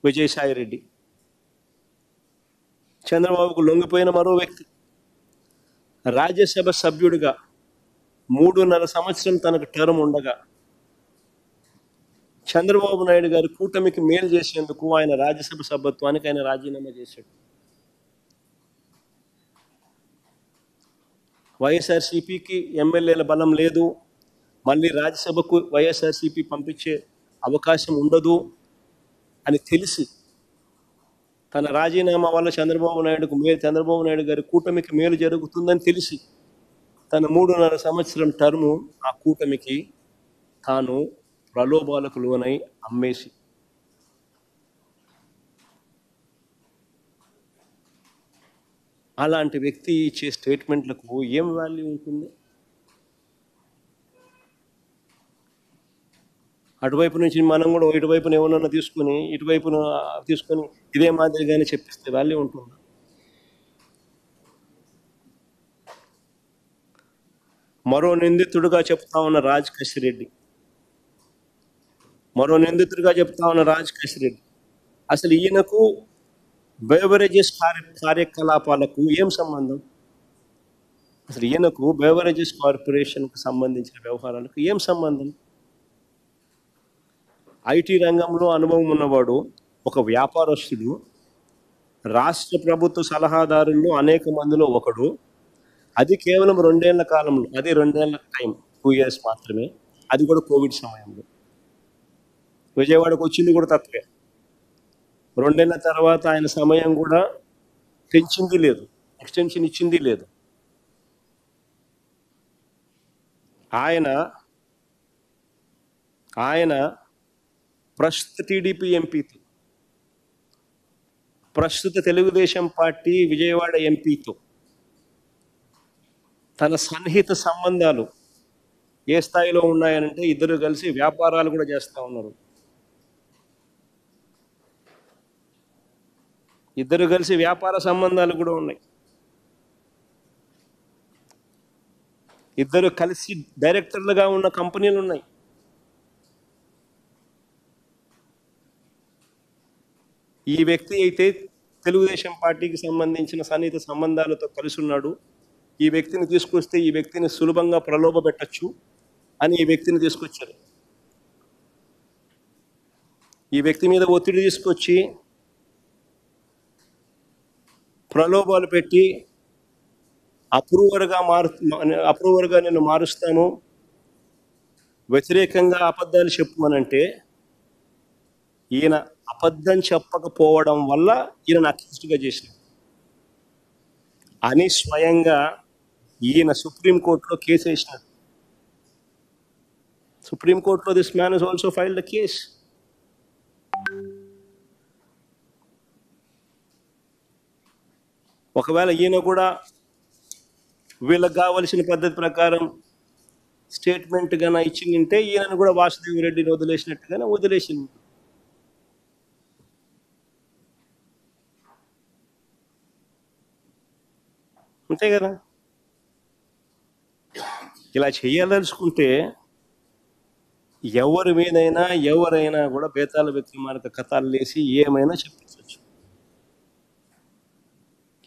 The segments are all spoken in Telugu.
విజయసాయి రెడ్డి. చంద్రబాబుకు లొంగిపోయిన మరో వ్యక్తి. రాజ్యసభ సభ్యుడిగా 3.5 సంవత్సరం తనకు టర్మ్ ఉండగా చంద్రబాబు నాయుడు గారు కూటమికి మేలు చేసేందుకు ఆయన రాజ్యసభ సభ్యత్వానికి ఆయన రాజీనామా చేశాడు. వైఎస్ఆర్సీపీకి ఎమ్మెల్యేల బలం లేదు, మళ్ళీ రాజ్యసభకు వైఎస్ఆర్సీపీ పంపించే అవకాశం ఉండదు అని తెలిసి తన రాజీనామా వల్ల చంద్రబాబు నాయుడు గారి కూటమికి మేలు జరుగుతుందని తెలిసి తన 3.5 సంవత్సరం టర్ము ఆ కూటమికి తాను ప్రలోభాలకు లోనై అమ్మేసి అలాంటి వ్యక్తి ఇచ్చే స్టేట్మెంట్లకు ఏం వాల్యూ ఉంటుంది? అటువైపు నుంచి మనం కూడా ఇటువైపున ఏమన్నా తీసుకొని ఇటువైపున తీసుకొని ఇదే మాదిరిగానే చెప్పిస్తే వాల్యూ ఉంటుంది. మరో నిందితుడిగా చెప్తా ఉన్న రాజ్ కసిరెడ్డి. అసలు ఈయనకు బెవరేజెస్ కార్యకలాపాలకు ఏం సంబంధం? అసలు ఈయనకు బెవరేజెస్ కార్పొరేషన్కు సంబంధించిన వ్యవహారాలకు ఏం సంబంధం? ఐటీ రంగంలో అనుభవం ఉన్నవాడు, ఒక వ్యాపారస్తుడు, రాష్ట్ర ప్రభుత్వ సలహాదారుల్లో అనేక మందిలో ఒకడు. అది కేవలం 2 ఏళ్ల కాలంలో, అది 2 ఏళ్ల టైం, 2 years మాత్రమే, అది కూడా కోవిడ్ సమయంలో. విజయవాడకు వచ్చింది కూడా తక్కువే. 2 ఏళ్ల తర్వాత ఆయన సమయం కూడా పెంచింది లేదు, ఎక్స్టెన్షన్ ఇచ్చింది లేదు. ఆయన ప్రస్తుత టీడీపీ ఎంపీతో, ప్రస్తుత తెలుగుదేశం పార్టీ విజయవాడ ఎంపీతో తన సన్నిహిత సంబంధాలు ఏ స్థాయిలో ఉన్నాయనంటే ఇద్దరు కలిసి వ్యాపారాలు కూడా చేస్తూ ఉన్నారు. ఇద్దరు కలిసి వ్యాపార సంబంధాలు కూడా ఉన్నాయి. ఇద్దరు కలిసి డైరెక్టర్లుగా ఉన్న కంపెనీలు ఉన్నాయి. ఈ వ్యక్తి అయితే తెలుగుదేశం పార్టీకి సంబంధించిన సన్నిహిత సంబంధాలతో కలిసి ఉన్నాడు. ఈ వ్యక్తిని తీసుకొస్తే ఈ వ్యక్తిని సులభంగా ప్రలోభ పెట్టచ్చు అని ఈ వ్యక్తిని తీసుకొచ్చారు. ఈ వ్యక్తి మీద ఒత్తిడి తీసుకొచ్చి ప్రలోభాలు పెట్టి అప్రూవర్గా నేను మారుస్తాను, వ్యతిరేకంగా అబద్ధాలు చెప్పు అనంటే ఈయన అబద్ధం చెప్పకపోవడం వల్ల ఈయన అక్యూజ్డ్గా చేసినాడు అని స్వయంగా ఈయన సుప్రీంకోర్టులో కేసు వేసినాడు. సుప్రీంకోర్టులో this man is also filed the case. ఒకవేళ ఈయన కూడా వీళ్ళకి కావలసిన పద్ధతి ప్రకారం స్టేట్మెంట్ గాన ఇచ్చిందంటే ఈయనను కూడా వాసుదేవ్ రెడ్డిని వదిలేసినట్టుగానే వదిలేసింది. అంతే కదా. ఇలా చేయాలనుకుంటే ఎవరి మీదైనా ఎవరైనా కూడా బేతాళ విక్రమార్క కథలు వేసి ఏమైనా చెప్పించవచ్చు.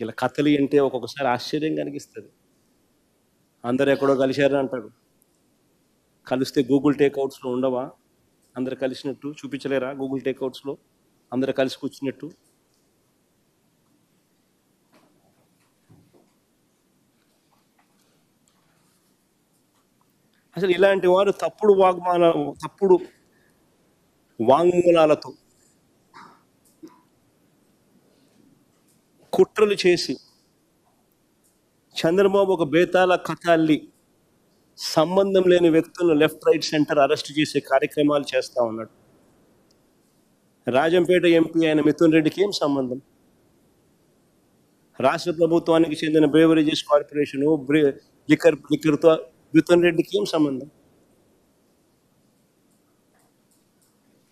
ఇలా కథలు అంటే ఒక్కొక్కసారి ఆశ్చర్యం కనిపిస్తుంది. అందరు ఎక్కడో కలిశారు అంటాడు. కలిస్తే గూగుల్ టేక్అవుట్స్లో ఉండవా? అందరు కలిసినట్టు చూపించలేరా? గూగుల్ టేక్అవుట్స్లో అందరు కలిసి కూర్చున్నట్టు. అసలు ఇలాంటి వారు తప్పుడు వాంగ్మూలాలతో కుట్రలు చేసి చంద్రబాబు ఒక బేతాళ కథ అల్లి సంబంధం లేని వ్యక్తులను లెఫ్ట్ రైట్ సెంటర్ అరెస్ట్ చేసే కార్యక్రమాలు చేస్తూ ఉన్నాడు. రాజంపేట ఎంపీ అయిన మిథున్ రెడ్డికి ఏం సంబంధం? రాష్ట్ర ప్రభుత్వానికి చెందిన బ్రేవరేజెస్ కార్పొరేషను లిక్కర్తో మిథున్ రెడ్డికి ఏం సంబంధం?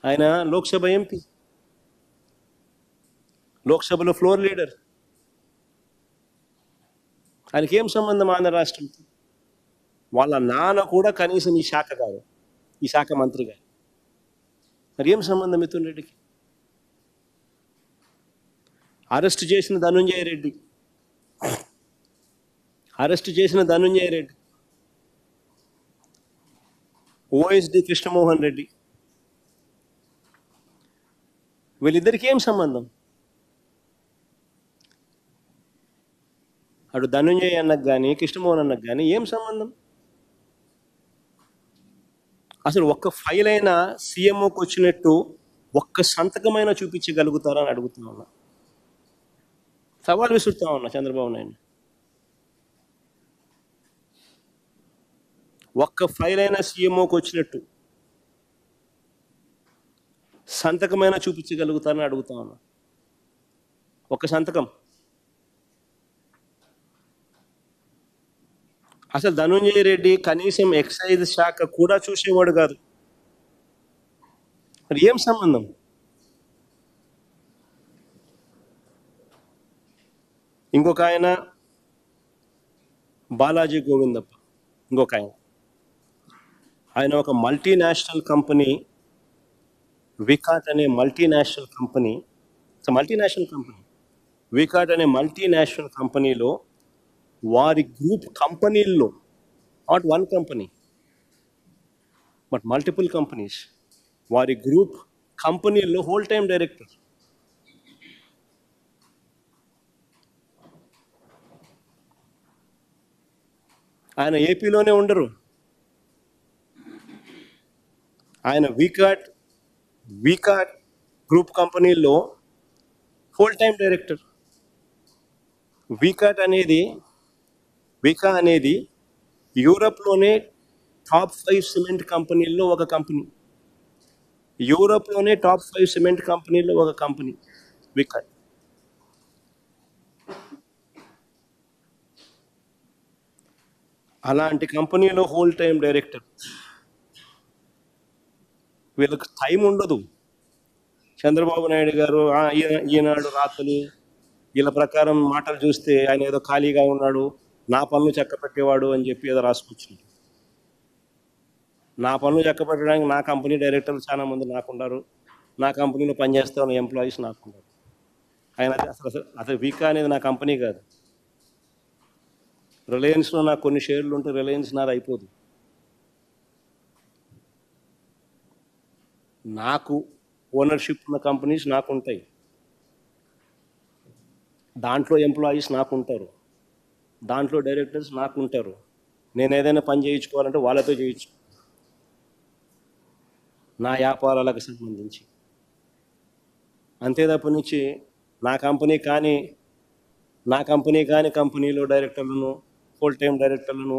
ఆయన లోక్సభ ఎంపీ, లోక్సభలో ఫ్లోర్ లీడర్. ఆయనకి ఏం సంబంధం ఆంధ్ర రాష్ట్రంతో? వాళ్ళ నాన్న కూడా కనీసం ఈ శాఖ మంత్రి గారు. మరి ఏం సంబంధం మిథున్ రెడ్డికి? అరెస్ట్ చేసిన ధనుంజయ రెడ్డి, ఓఎస్డి కృష్ణమోహన్ రెడ్డి, వీళ్ళిద్దరికి ఏం సంబంధం? అటు ధనుంజయ్ అన్నకు కానీ కృష్ణమోహన్ అన్నకు కానీ ఏం సంబంధం? అసలు ఒక్క ఫైల్ అయినా సీఎంఓకి వచ్చినట్టు ఒక్క సంతకమైనా చూపించగలుగుతారా అని అడుగుతా ఉన్నా, సవాల్ విసురుతా ఉన్నా చంద్రబాబు నాయుడు. ఒక్క ఫైల్ అయినా సీఎంఓకి వచ్చినట్టు సంతకమైనా చూపించగలుగుతారని అడుగుతా ఉన్నా. ఒక్క సంతకం. అసలు ధనుంజయ రెడ్డి కనీసం ఎక్సైజ్ శాఖ కూడా చూసేవాడు కాదు. మరి ఏం సంబంధం? ఇంకొక ఆయన బాలాజీ గోవిందప్ప, ఇంకొక ఆయన ఒక మల్టీనేషనల్ కంపెనీ, వికాట్ అనే మల్టీనేషనల్ కంపెనీ, వికాట్ అనే మల్టీనేషనల్ కంపెనీలో వారి గ్రూప్ కంపెనీల్లో, not one company but multiple companies, వారి గ్రూప్ కంపెనీల్లో హోల్ టైం డైరెక్టర్. ఆయన ఏపీలోనే ఉండరు. ఆయన వికాట్ గ్రూప్ కంపెనీల్లో హోల్ టైం డైరెక్టర్. వికా అనేది యూరప్లోనే టాప్ 5 సిమెంట్ కంపెనీల్లో ఒక కంపెనీ. వికాట్. అలాంటి కంపెనీలో హోల్ టైం డైరెక్టర్. వీళ్ళకి టైం ఉండదు. చంద్రబాబు నాయుడు గారు ఈనాడు రాత్రులు వీళ్ళ ప్రకారం మాటలు చూస్తే ఆయన ఏదో ఖాళీగా ఉన్నాడు, నా పనులు చక్కపెట్టేవాడు అని చెప్పి ఏదో రాసుకొచ్చింది. నా పనులు చక్కపెట్టడానికి నా కంపెనీ డైరెక్టర్లు చాలా మంది నాకున్నారు, నా కంపెనీలో పనిచేస్తా ఉన్న ఎంప్లాయీస్ నాకున్నారు. ఆయన అసలు వికా అనేది నా కంపెనీ కాదు. రిలయన్స్లో నాకు కొన్ని షేర్లు ఉంటే రిలయన్స్ నాది అయిపోదు. నాకు ఓనర్షిప్ ఉన్న కంపెనీస్ నాకు ఉంటాయి, దాంట్లో ఎంప్లాయీస్ నాకు ఉంటారు, దాంట్లో డైరెక్టర్స్ నాకు ఉంటారు. నేను ఏదైనా పని చేయించుకోవాలంటే వాళ్ళతో చేయించు, నా వ్యాపారాలకు సంబంధించి. అంతే తప్ప నుంచి నా కంపెనీ కానీ కంపెనీలో డైరెక్టర్లను, ఫుల్ టైం డైరెక్టర్లను,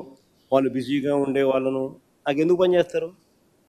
వాళ్ళు బిజీగా ఉండే వాళ్ళను నాకు ఎందుకు పని చేస్తారు?